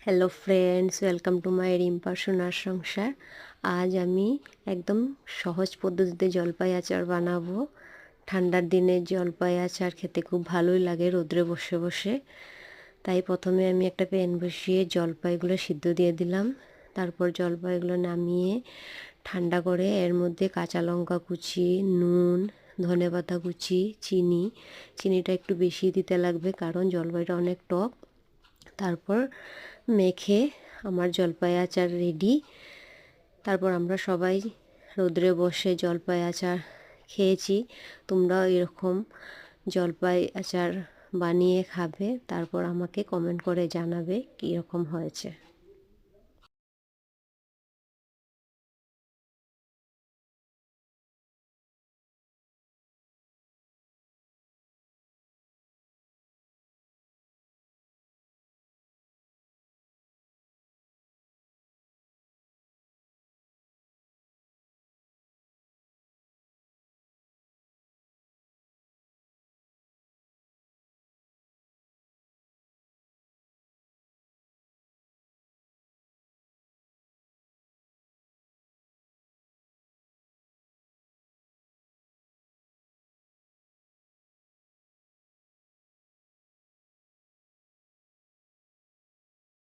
Hello friends, welcome to my Rimpa সোনার সংসার। আজ আমি একদম সহজ পদ্ধতিতে জলপাই আচার বানাবো। ঠান্ডার দিনে জলপাই আচার খেতে খুব ভালোই লাগে রোদ্রে বসে বসে। তাই প্রথমে আমি একটা প্যান বসিয়ে জলপাইগুলো সিদ্ধ দিয়ে দিলাম। তারপর জলপাইগুলো নামিয়ে ঠান্ডা করে এর মধ্যে কাঁচা লঙ্কা কুচি, নুন, ধনেপাতা কুচি, চিনিটা একটু বেশি দিতে লাগবে কারণ জলপাইটা অনেক টক। তারপর মেখে আমার জলপাই আচার রেডি। তারপর আমরা সবাই রোদ্রে বসে জলপাই আচার খেয়েছি। তোমরাও এরকম জলপাই আচার বানিয়ে খাবে, তারপর আমাকে কমেন্ট করে জানাবে কীরকম হয়েছে।